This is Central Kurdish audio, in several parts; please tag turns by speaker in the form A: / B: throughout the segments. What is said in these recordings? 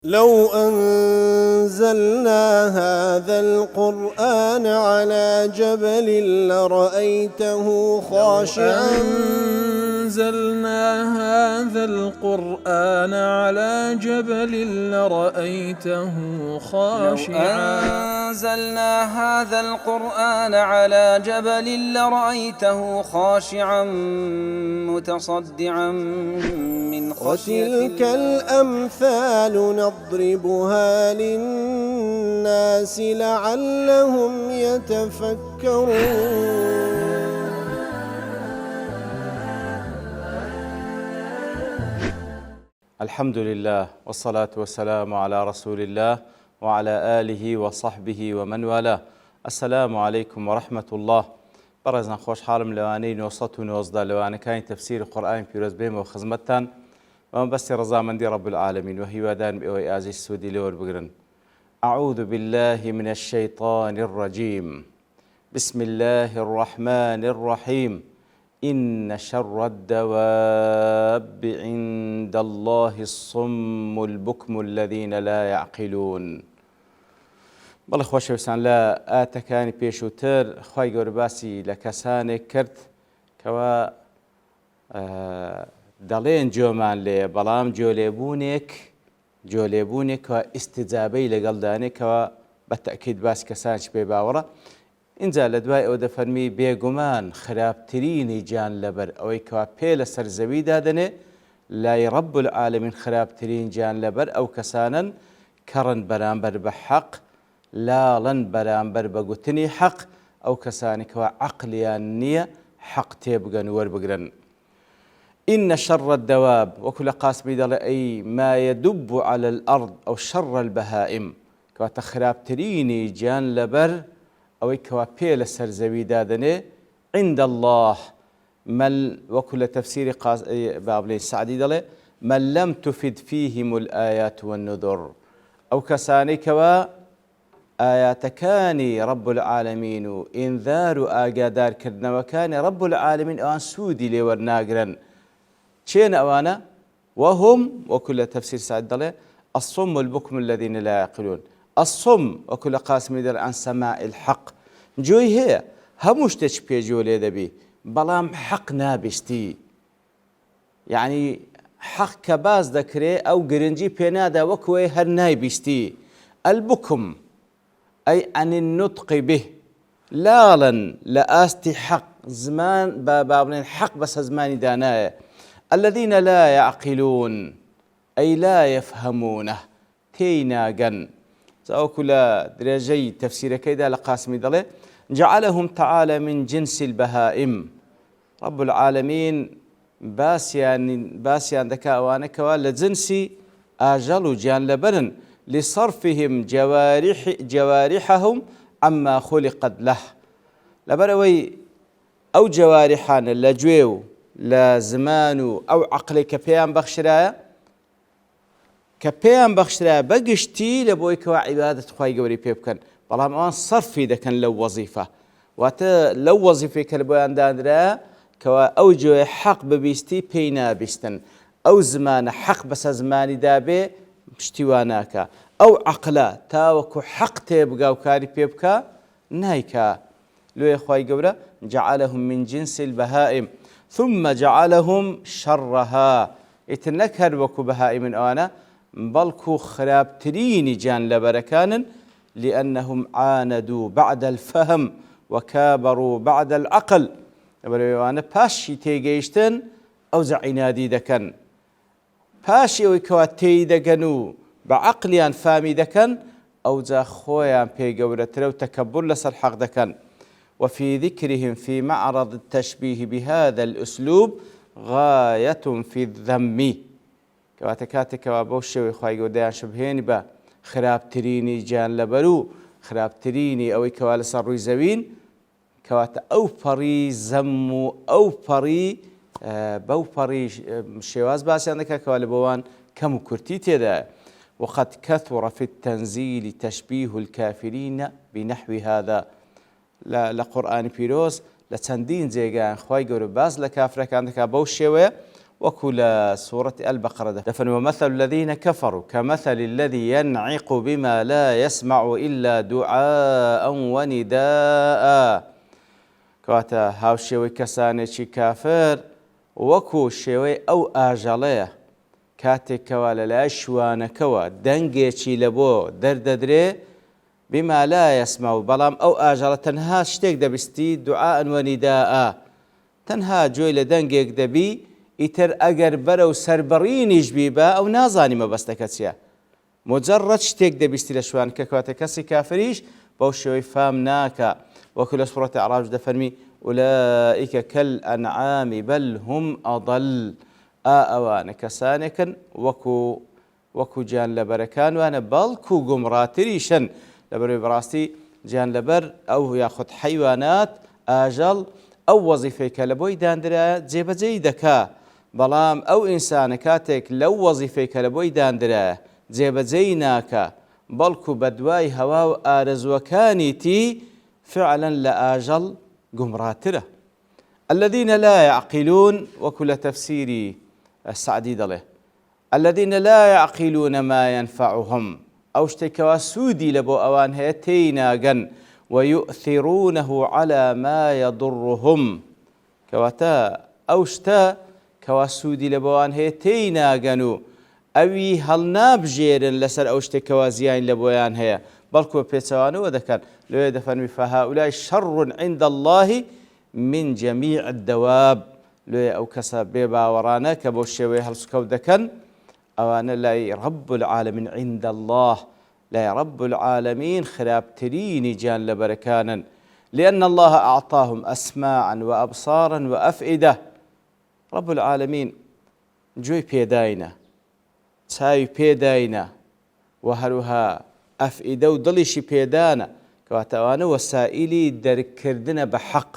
A: لو أنزلنا هذا القرآن على جبل لرأيته خاشعا
B: أنزلنا هذا القرآن على جبل لرأيته خاشعا
C: أنزلنا هذا القرآن على جبل لرأيته خاشعا متصدعا من خشية
A: وتلك الأمثال نضربها للناس لعلهم يتفكرون.
D: الحمد لله والصلاة والسلام على رسول الله وعلى آله وصحبه ومن والاه. السلام عليكم ورحمة الله. برزنا خوش حالم لواني نوصت ونوصدا لواني كاين تفسير القرآن في رزبهم وخزمتان ومن بس رضا من دي رب العالمين وهي ودان بأوي آزي السودي لور بقرن. أعوذ بالله من الشيطان الرجيم. بسم الله الرحمن الرحيم. إن شر الدواب عند الله الصم البكم الذين لا يعقلون. بەڵێ خۆشەویستان لە ئاتەکانی پێشووتر خوای گەورە باسی لە کەسانێک کرد کەوا دەڵێن جۆمان لێ بەڵام جۆلێبوونێکەوە ئیستیجابەی لەگەڵدانێکەوە بە تەکید باسی کەسانش پێ باوەڕە. اینجا لە دوای ئەوە دەفەرمی بێگومان خراپترینی جان لەبەر ئەوەی کەوا پێ لەسەر زەویدا دەنێ لای ڕەب العالەمین خراپترین جان لەبەر ئەو کەسانن کەڕن بەرامبەر بە حەق لاڵن بەرامبەر بە گوتنی حەق ئەو کەسانی کەوا عەقلیان نییە حەق تێبگەن و وەربگرن. إن شر الدواب وەکو لە قاسمی دەڵێ ئەی ما يدب على الأرض أو شر البهائم کەواتە خراپترینی جان لەبەر ئەوەی کەوا پێ لەسەر زەویدا دەنێ عند الله وەکو لە تەفسیری با بڵێین سعدی دەڵێ من لم تفد فيهم الآيات والنذر ئەو کەسانەی کەوا ئاياتەکانی رب العالمین و ئینذار و ئاگادارکردنەوەکانی رب العالمین ئەوان سوودی لێوەرناگرن. چێن ئەوانە؟ وهم وەکو لە تەفسیر سعدی دەڵێ الصم البكم الذين لا يعقلون. الصم وەکو لە قاسمی دەڵێ عن سماع الحق جۆی هەیە هەموو شتێک پێجۆ لێ دەبی بەڵام حەق نابیستی، یعنی حەق کە باز دەکرێ ئەو گرنگی پێنادا وەکوەی هەر نایبیستی. البكم أي عن النطق به لاڵن لە ئاستی حەق زمان با بڵێن حەق بەسە زمانی دانایە. الذين لا يعقلون أي لا يفهمونه تێی ناگەن. وەکو لە درێژەی تەفسیرەکەیدا لە قاسمی دەڵێ جعلهم تعالى من جنس البهائم. رب العالمين باسیان دەکا ئەوانەکەوە لە جنسی ئاژەڵ و گیان لەبەرن لصرفهم جوارحهم عما خلقت له لەبەرەوەی ئەو جەوارحانە لە گوێ و لە زمان و ئەو عەقڵی کە پێیان بەخشرایە بەگشتی لە بۆی کەوا عیبادەت خوای گەورەی پێ بکەن، بەڵام ئەوان سەرفی دەکەن لەو وەزیفە. واتە لەو وەزیفەی کە لە بۆیان دانرایە کەوا ئەو جۆی حەق ببیستی پێی نابیستن، ئەو زمانە حەق بەسە زمانی دابێ پشتیوان ناکە، ئەو عەقلە تاوەکو حەق تێبگا و کاری پێ بکە نایکا. لێ خوای گەورە جعلهم من جنس البهائم ثم جعلهم شرها ئیتر نەک هەر وەکو بەهائیمن ئەوانە بەڵکو خراپترینی جان لەبەرەکانن لأنهم عاندوا بعد الفهم وكابروا بعد العقل. لەبەرەوەی پاشی تێگەیشتن ئەو عنادی دەکەن، پاشی ئەوەی کەوا تێی دەگەن و بە عەقلیان فامی دەکەن ئەوجا خۆیان پێ گەورەترە و تەکەببر لەسەر حەق دەکەن. وفي ذكرهم في معرض التشبيه بهذا الأسلوب غاية في الذم کەواتە کاتێکەوە بەو شێوەی خوای گەورە دەیان شبهێنی بە خراپترینی گیان لەبەر و خراپترینی ئەوەی کەوا لەسەر ڕووی زەوین، کەواتە ئەو پەڕی زەم و ئەو پەڕی بەو پەڕی شێواز باسییان دەکات کەوا لە بۆوان کەم و کورتی تێدایە. وقد كثر في التنزيل تشبيه الكافرين بنحو هذا. لە قورئانی پیرۆز لە چەندین جێگایان خوای گەورە باس لە کافرەکان دەکات بەو شێوەیە وكل سورة البقرة دفن ومثل الذين كفروا كمثل الذي ينعق بما لا يسمع إلا دعاء ونداء كواتا هاو شوي كساني كافر وكو شوي أو آجاليه كاتك كوالا لا شوانا كوا دنجي لبو درددري بما لا يسمع بلام أو آجالة تنها شتيك دبستي دعاء ونداء تنها جوي لدنجيك دبي إتر أجر برو سربرينيش بيبا أو نازاني ما بستكتسيا مجرد شتيك دبستي لشوان ككواتا كسي كافريش بوشوي فامناكا وكل سورة أعراف دفرمي أولئك كالأنعام بل هم أضل أوان كسانكن وكو جان لبركان وانا بالكو قمراتريشن لبر براستي جان لبر أو ياخد حيوانات آجل أو وظيفيك لبوي داندرا جيب جيدكا بلام أو إنسان كاتك لو وظيفيك لبوي داندرا جيب جيناكا بالكو بدواي هواو آرزوكانيتي فعلا لآجل قمراتره الذين لا يعقلون وكل تفسيري السعدي له الذين لا يعقلون ما ينفعهم أو اشتكوا سودي لبو أوان هيتينا جن ويؤثرونه على ما يضرهم كواتا أو اشتا كواسودي لبو أوان هيتينا جنو أوي هل نابجيرن لسر أو اشتكوا زيان لبويان هي بلكو بيتسوانو وذكر لو يدفن فهؤلاء شر عند الله من جميع الدواب لو أو كسب بيبا ورانا كبو الشوي هل سكو دكن أوانا لا رب العالمين عند الله لا رب العالمين خراب تريني جان لبركانا لأن الله أعطاهم أسماعا وأبصارا وأفئدة رب العالمين جوي بيداينا تاي بيداينا وهروها أفئدة ودلشي بيدانا كواتوانا وسائلي دركردنا بحق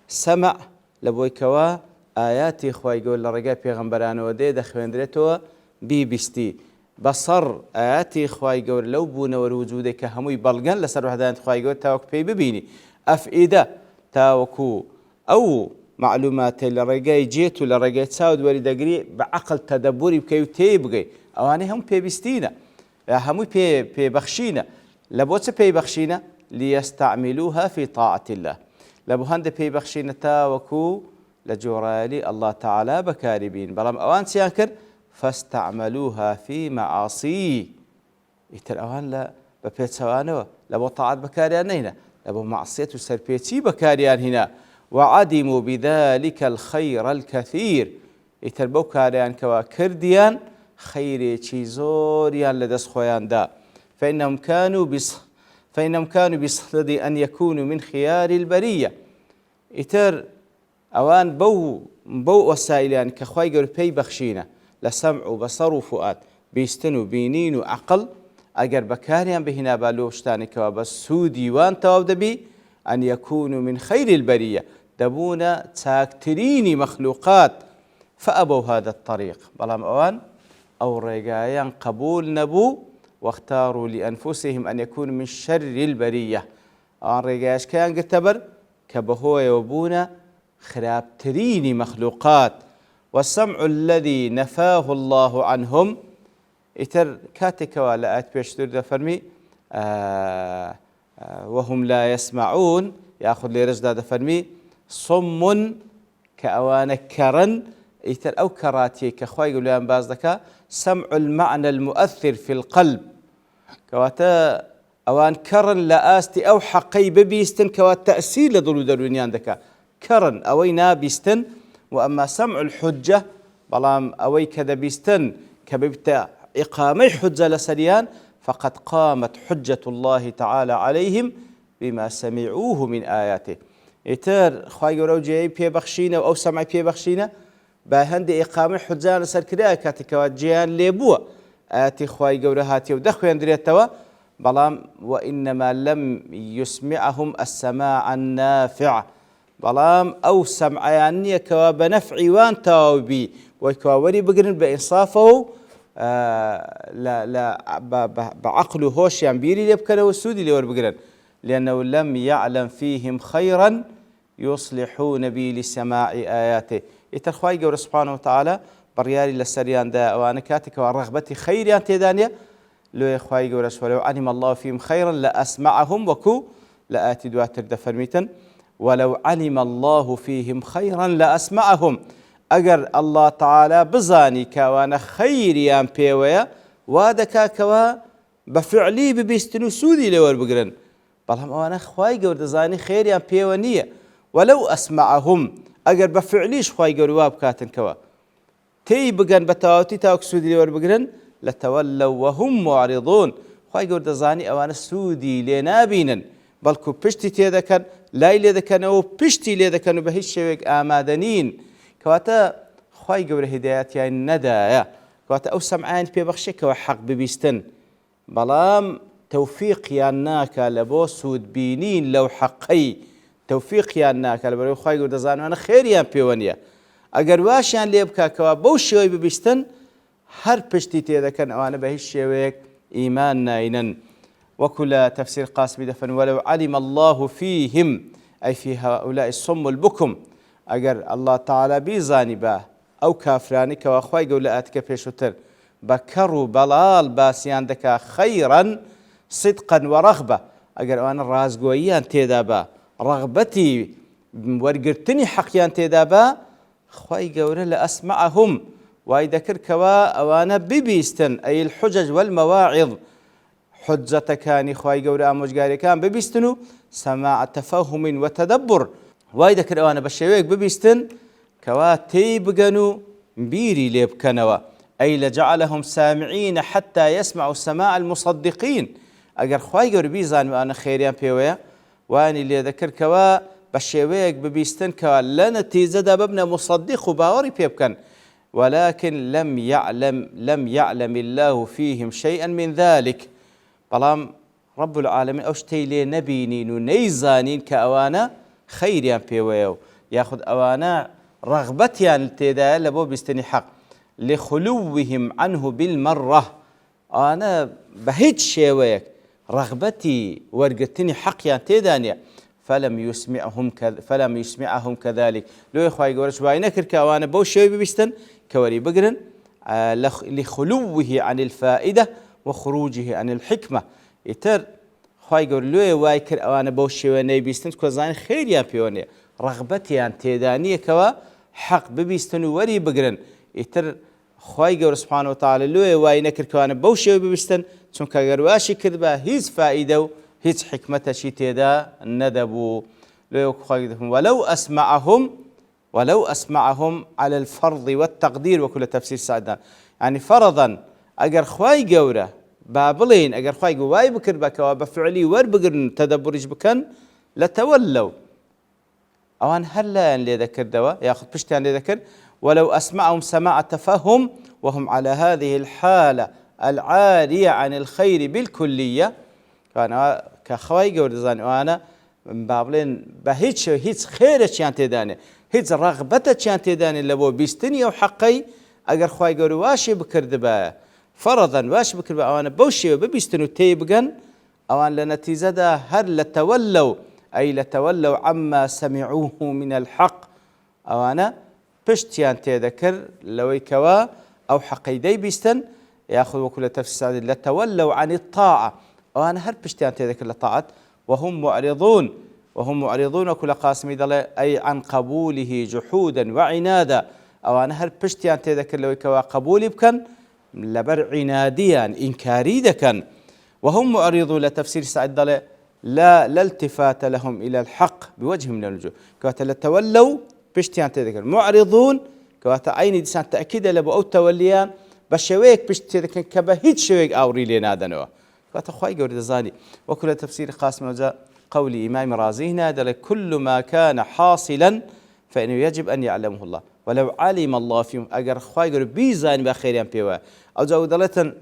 D: سمع لبوي كوا آياتي خواي يقول لرجاء بيغمبران ودي دخويندريتو بيبستي بصر آياتي خواي يقول لو بونا وروجودك هموي بلغن لسر وحدان خواي يقول تاوك بي ببيني أفئدة تاوكو أو معلومات لرجاء جيتو لرجاء تساود وريد أقري بعقل تدبري بكيو تيبغي أواني هم بيبستينا هموي بيبخشينا لبوتس بيبخشينا ليستعملوها في طاعة الله لبو هند بيبخشينا تاوكو لجورالي الله تعالى بكاربين بلام أوان سيانكر فاستعملوها في معاصيه يتر أوان لا ببيت سوانو لبو طاعت بكاريان هنا لبو معصية سربيتي بكاريان هنا وعدموا بذلك الخير الكثير يتر بو كاريان كوا كرديان خيري تشيزوريان لدس خويان دا فإنهم كانوا بصدد أن يكونوا من خيار البرية يتر أوان بو وسائلان كخواي قول بي بخشينا لسمع وبصر وفؤاد بيستنوا بينين وعقل أجر بكاريان بهنا بالوشتاني كوابس سودي وان تواب دبي أن يكونوا من خير البرية دبونا تاكتريني مخلوقات فأبوا هذا الطريق بلام أوان أو رجايان قبول نبو واختاروا لأنفسهم أن يكونوا من شر البرية أوان رجايش كان قتبر كبهو يوبونا خراب تريني مخلوقات والسمع الذي نفاه الله عنهم إتر كاتك ولا أتبشتر دفرمي وهم لا يسمعون يأخذ لي رجل دفرمي صم كأوان كرن إتر أو كراتي كخوي يقول لهم بازدك سمع المعنى المؤثر في القلب كواتا أوان كرن لآستي أو حقي ببيستن كوات تأثير لضلو دروينيان دكا كرن أوينا بيستن وأما سمع الحجة بلام أوي كذا بيستن كببت إقامة حجة لسريان فقد قامت حجة الله تعالى عليهم بما سمعوه من آياته إتر خواهي قولوا جاي بي بخشينا أو سمع بي بخشينا باهند إقامة حجة لسر كده كاتكوات جيان ليبوا آتي خواهي قولوا هاتي ودخوا يندريتوا بلام وإنما لم يسمعهم السماع النافع بلام أو سمعيانية كوا بنفعي وان تاوبي وكوا وري بقرن بإنصافه لا بعقله هوش ينبيري ليبكنا والسودي لور بقرن لأنه لم يعلم فيهم خيرا يصلحون به لسماع آياته يترخواي جور سبحانه وتعالى برياري للسريان دا وأنا كاتك ورغبتي خيريان تيدانيا لو يخواي جور ولو علم الله فيهم خيرا لأسمعهم وكو لآتي دواتر دفرميتا ولو علم الله فيهم خيرا لأسمعهم أجر الله تعالى بزاني كوانا خيريان بيويا وادكا كوا بفعلي ببيستنو سودي لور بقرن بلهم أنا خواي جور دزاني خيريان بيوانية ولو أسمعهم أجر بفعليش خواي جور واب كاتن كوا تي بقن بتاوتي تاوك سودي لور بقرن لتولوا وهم معرضون خواي جور دزاني أوانا سودي لنابينا بلكو بشتي تيدا كان لاي ليدا كانوا بشتي ليدا كانوا بهيش شويك آمادنين كواتا خواي جور هدايات يعني ندايا كواتا أو سمعان بي بخشك وحق ببيستن بلام توفيق ياناك لبو سود بينين لو حقي توفيق ياناك لبو خواي جور دزاني أنا خير يان بيوانيا أجر واشيان ليبكا كوا بو شوي ببيستن هر بشتي تيدا كان أوانا بهيش شويك إيمان ناينن وكل تفسير قاسم دفن ولو علم الله فيهم أي في هؤلاء الصم البكم أجر الله تعالى بيزاني با أو كافراني كواخواي قولاتك بيشوتر بكروا بلال باسيان دكا خيرا صدقا ورغبة أجر أنا الرازقويان تيدابا رغبتي ورقرتني حقيان تيدابا خواي قولا لأسمعهم ويذكر كوا أوانا ببيستن أي الحجج والمواعظ حجة كان خواي قورا مجاري كان ببيستنو سماع تفهم وتدبر ويذكر أوانا بشيويك ببيستن كوا تيبقنو بيري ليبكنوا أي لجعلهم سامعين حتى يسمعوا سماع المصدقين أجر خواي قورا بيزان وأنا خيريان بيويا واني اللي ذكر كوا بشيويك ببيستن كوا لنتيزة بابنا مصدق وباوري بيبكن ولكن لم يعلم الله فيهم شيئا من ذلك بلام رب العالمين أوشتي لي نبينين ونيزانين كأوانا خيريان بيويو ياخذ أوانا رغبتيان تيدا لبو بيستني حق لخلوهم عنه بالمرة أنا بهيت شيويك رغبتي ورقتني حقيان تيدانيا فلم يسمعهم كذلك لو يا اخوي يقولش باينكر كوانا بو شوي بيستن كوري بقرن لخلوه عن الفائده وخروجه عن الحكمه يتر خوي يقول لو وايكر اوانا بو شوي ني بيستن كوزان خير يا بيوني رغبتي ان تيدانيه كوا حق بيستن وري بقرن يتر خوي يقول سبحانه وتعالى لو واينكر كوانا بو شوي بيستن چون كغرواشي كذبه هيز فائده هيج حكمة شيتيدا ندبوا ولو أسمعهم على الفرض والتقدير وكل تفسير سعدان يعني فرضا أجر خواي جورة بابلين أجر خواي جواي بكر بكوا بفعلي وربقر تدبرج بكن لتولوا أوان هلا اللي ذكر دوا ياخذ بشتان اللي ذكر ولو أسمعهم سماع التفهم وهم على هذه الحالة العارية عن الخير بالكلية فأنا كخواي جور دزان وأنا بابلين بهيج خير شان تداني هيج رغبته شان تداني لبو بيستني وحقي أجر خواي جور واشي بكردبا فرضا واشي بكردبا وأنا بوشي وبيستنو تيبجن أوان لنتيجة هل لتولوا أي لتولوا عما سمعوه من الحق أوانا بشتيان تذكر لو كوا أو حقيدي بيستن يأخذ وكل تفسير لتولوا عن الطاعة وأنا هل بشتيان تذكر للطاعة وهم معرضون وكل قاسم أي عن قبوله جحودا وعنادا أوانا هل بشتيان تذكر لو كوا قبولي بكن لبر عناديا إنكاري دكن وهم معرضون لتفسير سعد لا التفات لهم إلى الحق بوجه من الوجوه كواتا لتولوا بشتيان تذكر معرضون كواتا عيني ديسان تأكيد لبو أو توليان بشويك بشتيان تذكر كبهيد شويك أوري لنا دنوا كواتا خواهي قوري دزاني وكل تفسير قاسم وجاء قول إمام رازينا دل كل ما كان حاصلا فإنه يجب أن يعلمه الله ولو علم الله فيهم أجر خواهي قوري بيزاني بأخيريان بيوا أو جاء دلتا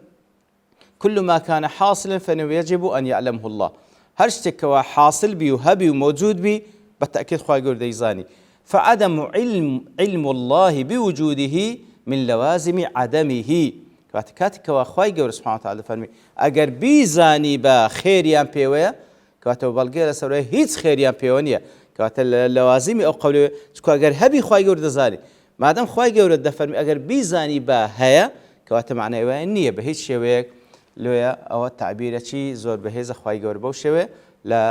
D: كل ما كان حاصلا فإنه يجب أن يعلمه الله هرشتك حاصل بي وهبي وموجود بي بالتأكيد خواهي قول ديزاني فعدم علم الله بوجوده من لوازم عدمه كاتك وخواهي قول سبحانه وتعالى فرمي أجر بيزاني با خيريان بيويا كاتو بالغير سوري هيت خيريان بيونيا كات اللوازم أو قوله أجر هبي خواهي قول ديزاني مادام خوای گەورە دەفەرمی ئەگەر بیزانی با هەیە کەواتە معنای وایە نییە بە هیچ شێوەیەک لێیە ئەوە تعبیرەکی زۆر بەهێزە خوای گەورە بەو شێوێ لە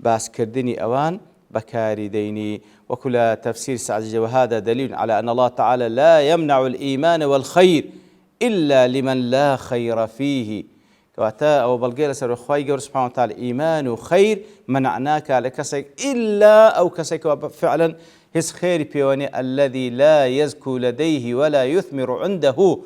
D: باسکردنی ئەوان بەکاری دەینی وەکو لە تەفسیر سعدی وهذا دليل على أن الله تعالى لا يمنع الإيمان والخير إلا لمن لا خير فيه كواتا أو بلغير سر خوای گەورە سبحانه وتعالى إيمان وخير منعناك على كسك إلا أو كسك فعلا هس خير بيواني الذي لا يزكو لديه ولا يثمر عنده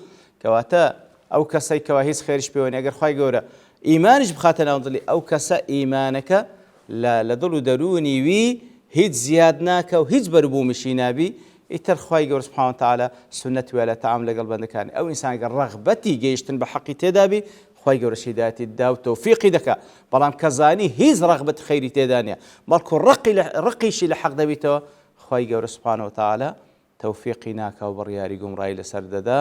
D: كواتا أو كسك وهس خيرش بيواني أجر خوای گەورە إيمانش بخاتنا ونظلي أو كسا إيمانك لا لدلو دروني وي هيج زياد ناكا وهيج بربو مشينابي إتر خوای گەورە سبحانه وتعالى سنة ولا تعامل قلبنا كان أو إنسان رغبتي جيشتن بحقي تدابي خوای گەورە هدایەتی دا و تەوفیقی دەکا بەڵام کەزانی هیچ ڕغبەت خەیری تێدا نیە بەڵکو ڕقیشی لە حەق دەبیتەوە خوای گەورە سبحانه وتعالى تەوفیقی ناکا و بڕیاری گومڕایی لەسەر دەدا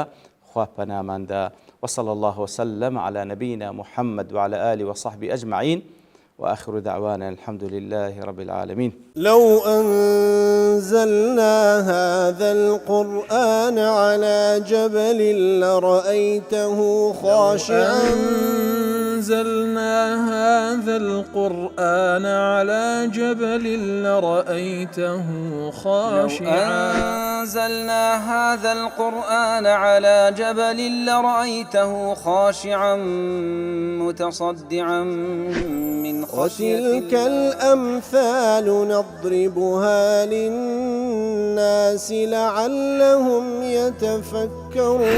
D: خوا پەناماندا وصلى الله وسلم على نبينا محمد وعلى آله وصحبه أجمعين وآخر دعوانا الحمد لله رب العالمين.
A: لو أنزلنا هذا القرآن على جبل لرأيته خاشعا
B: أنزلنا هذا القرآن على جبل لرأيته خاشعا
C: أنزلنا هذا القرآن على جبل لرأيته خاشعا متصدعا من
A: وتلك الأمثال نضربها للناس لعلهم يتفكرون